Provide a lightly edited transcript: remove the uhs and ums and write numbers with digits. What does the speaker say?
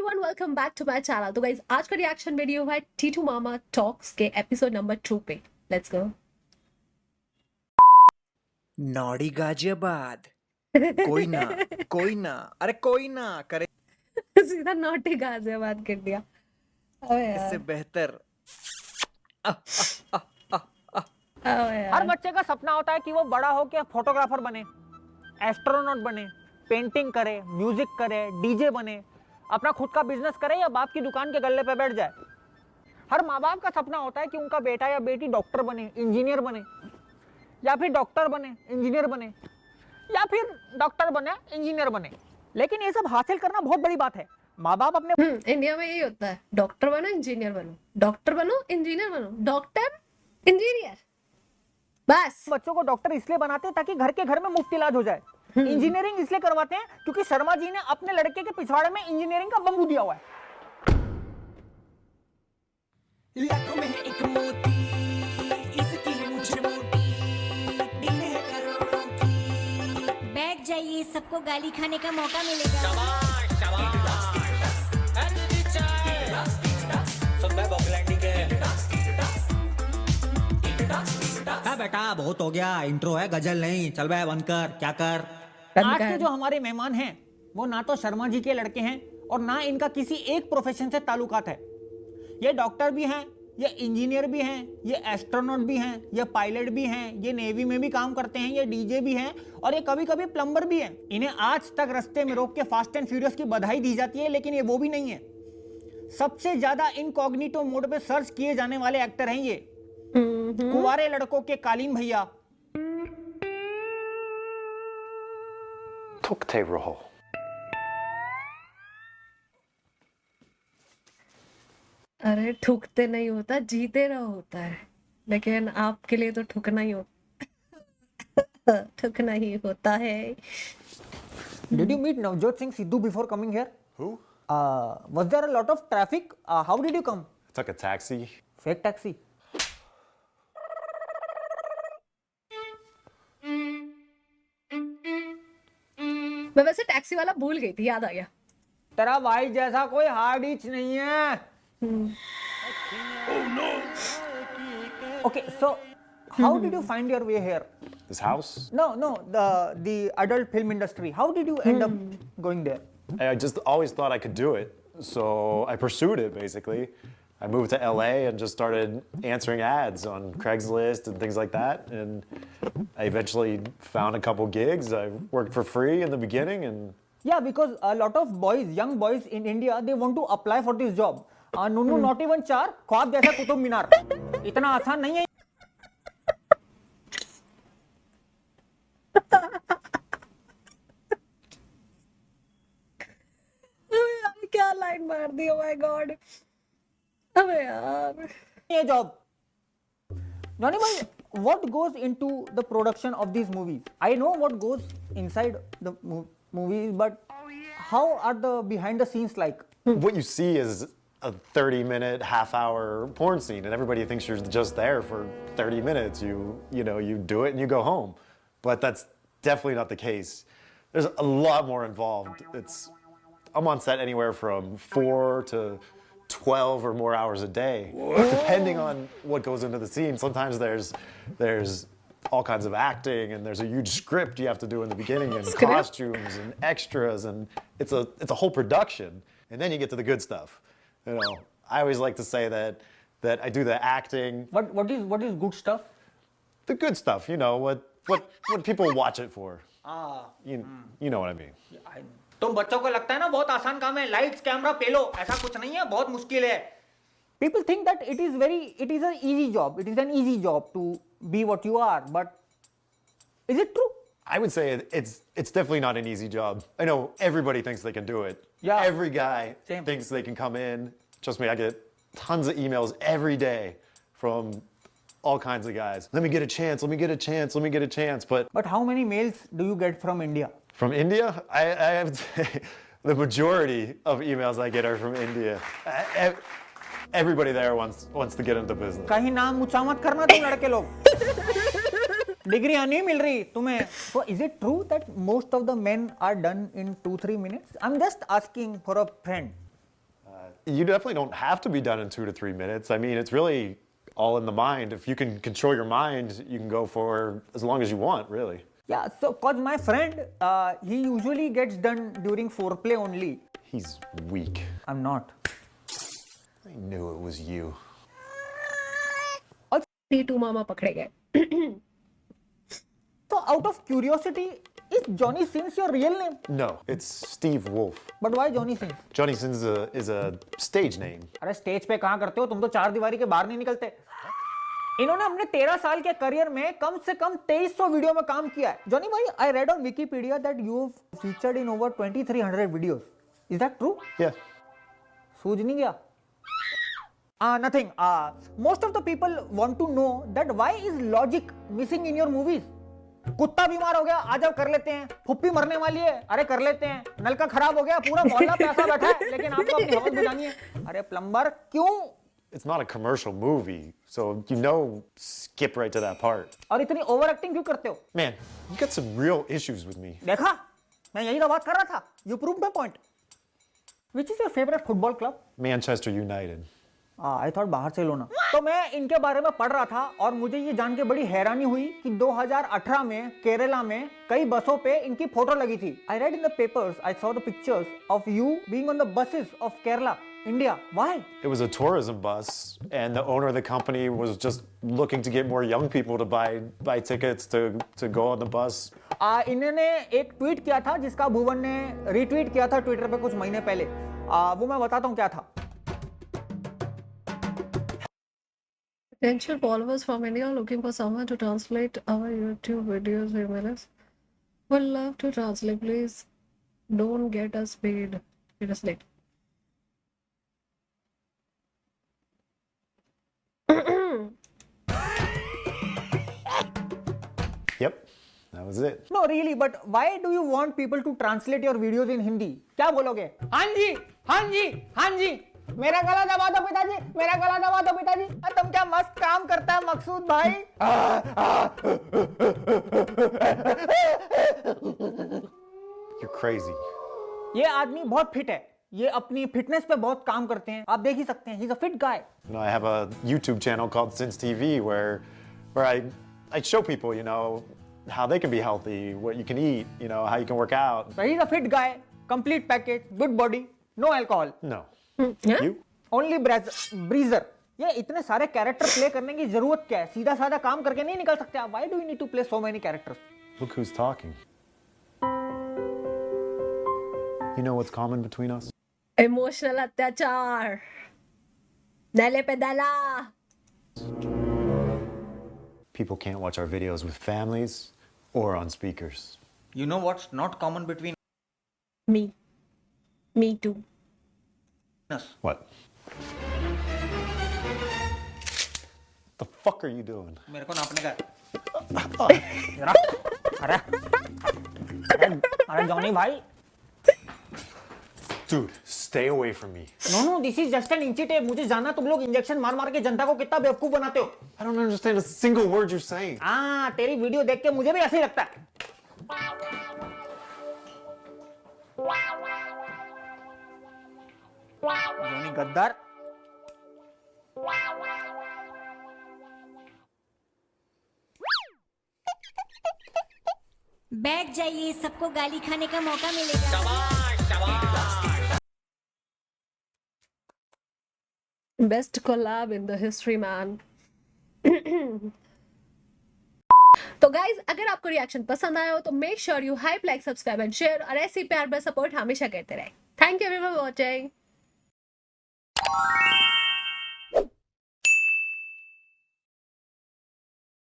Everyone, welcome back to my channel. तो guys, आज का रिएक्शन वीडियो है टीटू मामा टॉक्स के एपिसोड नंबर 2 पे। Let's go. नौड़ी गाजियाबाद कोई ना अरे कोई ना करे सीधा नॉटी गाजियाबाद कर दिया। अबे इससे यार, बेहतर अबे हर यार। बच्चे का सपना होता है कि वो बड़ा हो के फोटोग्राफर बने, एस्ट्रोनॉट बने, पेंटिंग करे, म्यूजिक करे, डीजे बने, अपना खुद का बिजनेस करे या बाप की दुकान के गल्ले पे बैठ जाए। हर माँ बाप का सपना होता है कि उनका बेटा या बेटी डॉक्टर बने, इंजीनियर बने, या फिर डॉक्टर बने, इंजीनियर बने, या फिर डॉक्टर बने, इंजीनियर बने। लेकिन ये सब हासिल करना बहुत बड़ी बात है। माँ बाप अपने इंडिया में यही होता है, डॉक्टर बनो इंजीनियर बनो, डॉक्टर बनो इंजीनियर बनो, डॉक्टर इंजीनियर, बस। बच्चों को डॉक्टर इसलिए बनाते हैं ताकि घर के घर में मुफ्त इलाज हो जाए। इंजीनियरिंग इसलिए करवाते हैं क्योंकि शर्मा जी ने अपने लड़के के पिछवाड़े में इंजीनियरिंग का बम्बू दिया हुआ है। लाखों में है एक मोती, इसकी है मुझ मोटी, दिल है करोड़ों की। बैठ जाइए, सबको गाली खाने का मौका मिलेगा। हाँ बेटा, बहुत हो गया। इंट्रो है, गजल नहीं। चल बे, बंद कर। क्या कर? आज के जो हमारे मेहमान हैं वो ना तो शर्मा जी के लड़के हैं और ना इनका किसी एक प्रोफेशन से ताल्लुकात है। ये डॉक्टर भी हैं, ये इंजीनियर भी हैं, ये एस्ट्रोनॉट भी हैं, ये पायलट भी हैं, ये नेवी में भी काम करते हैं, ये डीजे भी हैं और ये कभी कभी प्लम्बर भी हैं। इन्हें आज तक रास्ते में रोक के फास्ट एंड फ्यूरियस की बधाई दी जाती है, लेकिन ये वो भी नहीं है। सबसे ज्यादा इनकॉग्निटो मोड पे सर्च किए जाने वाले एक्टर हैं ये, कुंवारे लड़कों के कालीन भैया। थुकते रहो। अरे ठुकते नहीं होता, जीते रहो होता है, लेकिन आपके लिए तो ठुकना ही होता ठुकना ही होता है। Did you meet Navjot Singh Sidhu before coming here? Who? Was there a lot of traffic? How did you come? Took a taxi. Fake taxi. मैं वैसे टैक्सी वाला भूल गई थी, याद आ गया। तेरा भाई जैसा कोई हार्ड इच नहीं है। Okay, so how did you find your way here? This house? No, the adult film industry. How did you end up going there? I just always thought I could do it, so I pursued it basically. I moved to LA and just started answering ads on Craigslist and things like that. And I eventually found a couple gigs. I worked for free in the beginning and Yeah, because a lot of boys, young boys in India, they want to apply for this job. Nunu, not even 4, ख्वाब जैसा कुतुब मीनार। इतना आसान नहीं है। क्या line मार दी, oh my God. अबे यार, ये job. Johnny bhai, what goes into the production of these movies? I know what goes inside the movies, but how are the behind the scenes like? what you see is a 30-minute, half-hour porn scene, and everybody thinks you're just there for 30 minutes. You know, you do it and you go home, but that's definitely not the case. There's a lot more involved. I'm on set anywhere from 4 to 12 or more hours a day, depending on what goes into the scene. Sometimes there's all kinds of acting, and there's a huge script you have to do in the beginning, and costumes and extras, and it's a whole production. And then you get to the good stuff. You know, I always like to say that I do the acting, What is good stuff? the good stuff. You know what people watch it for. You know what I mean. तुम बच्चों को लगता है ना बहुत आसान काम है, लाइट्स कैमरा पेलो, ऐसा कुछ नहीं है, बहुत मुश्किल है। People think that it is an easy job. It is an easy job to be what you are, but is it true? I would say it's definitely not an easy job. I know everybody thinks they can do it. Yeah. Every guy Same. thinks they can come in. Trust me, I get tons of emails every day from all kinds of guys. Let me get a chance. Let me get a chance. Let me get a chance. But But how many mails do you get from India? from India, I have to say the majority of emails I get are from India. Everybody there wants to get into business. कहीं नाम ऊंचा मत करना तुम लड़के लोग। डिग्रियां नहीं मिल रही तुम्हें। So is it true that most of the men are done in 2-3 minutes? I'm just asking for a friend. You definitely don't have to be done in 2 to 3 minutes. I mean, it's really all in the mind. If you can control your mind, you can go for as long as you want, really. Yeah, so cause my friend, he usually gets done during foreplay only. He's weak. I'm not. I knew it was you. T2 मामा पकड़े गए. So out of curiosity, is Johnny Sins your real name? No, it's Steve Wolf. But why Johnny Sins? Johnny Sins is a stage name. अरे stage पे कहाँ करते हो, तुम तो चार दीवारी के बाहर नहीं निकलते. इन्होंने अपने 13 साल के करियर में कम से कम 2300 वीडियो में काम किया है. जॉनी भाई, I read on Wikipedia that you've featured in over 2300 videos. Is that true? Yeah. सूझ नहीं गया? Nothing. Most of the people want to know that why is logic missing in your movies? कुत्ता बीमार हो गया, आज अब कर लेते हैं. फुप्पी मरने वाली है, अरे कर लेते हैं. नलका खराब हो गया, पूरा मोहल्ला पैसा बैठा है, लेकिन आपको अपनी हवस बुझानी है. अरे प्लम्बर क्यों? It's not a commercial movie, so skip right to that part. और इतनी ओवर एक्टिंग क्यों करते हो? Man, you got some real issues with me. देखा, मैं यही तो बात कर रहा था. You proved my point. Which is your favorite football club? Manchester United. I thought बाहर से लो ना. तो मैं इनके बारे में पढ़ रहा था और मुझे ये जान के बड़ी हैरानी हुई कि 2018 में केरला में कई बसों पे इनकी फोटो लगी थी. I read in the papers, I saw the pictures of you being on the buses of Kerala, India. Why? It was a tourism bus, and the owner of the company was just looking to get more young people to buy tickets to go on the bus. इन्होंने एक tweet किया था जिसका भुवन ने retweet किया था Twitter पे कुछ महीने पहले. वो मैं बताता हूँ क्या था. Potential followers from India are looking for someone to translate our YouTube videos. Wait a minute. Would love to translate. Please don't get us paid. Translate. Yep, that was it. No, really, but why do you want people to translate your videos in Hindi? क्या बोलोगे? हाँ जी, हाँ जी, हाँ जी. मेरा गला दबा दो पिताजी, मेरा गला दबा दो पिताजी. तुम क्या मस्त काम करता है मकसूद भाई. You're crazy. ये आदमी बहुत फिट है. ये अपनी फिटनेस पे बहुत काम करते हैं. आप देख ही सकते हैं. He's a fit guy. I have a YouTube channel called Sins TV where I show people, how they can be healthy, what you can eat, how you can work out. So he's a fit guy, complete package, good body, no alcohol. No. Yeah? You? Only breezer. ये इतने सारे character play करने की जरूरत क्या है? सीधा साधा काम करके नहीं निकल सकते आप. Why do you need to play so many characters? Look who's talking. You know what's common between us? Emotional अत्याचार. Dale pe dala. People can't watch our videos with families or on speakers. You know what's not common between Me. Me too. us? What? The fuck are you doing? मेरे को नापने का अरे Johnny भाई. Dude, stay away from me. No, this is just an इंची tape. मुझे जाना तुम लोग इंजेक्शन मार मार के जनता को कितना बेवकूफ बनाते हो. I don't understand a single word you're saying. तेरी वीडियो देख के मुझे भी ऐसे ही लगता है. जॉनी गद्दार. बैठ जाइए, सबको गाली खाने का मौका मिलेगा. Best collab in the history, man. तो गाइज, अगर आपको रिएक्शन पसंद आया हो तो make sure you hype, like, subscribe and share, और ऐसी प्यार में सपोर्ट हमेशा करते रहे. Thank you everyone for watching.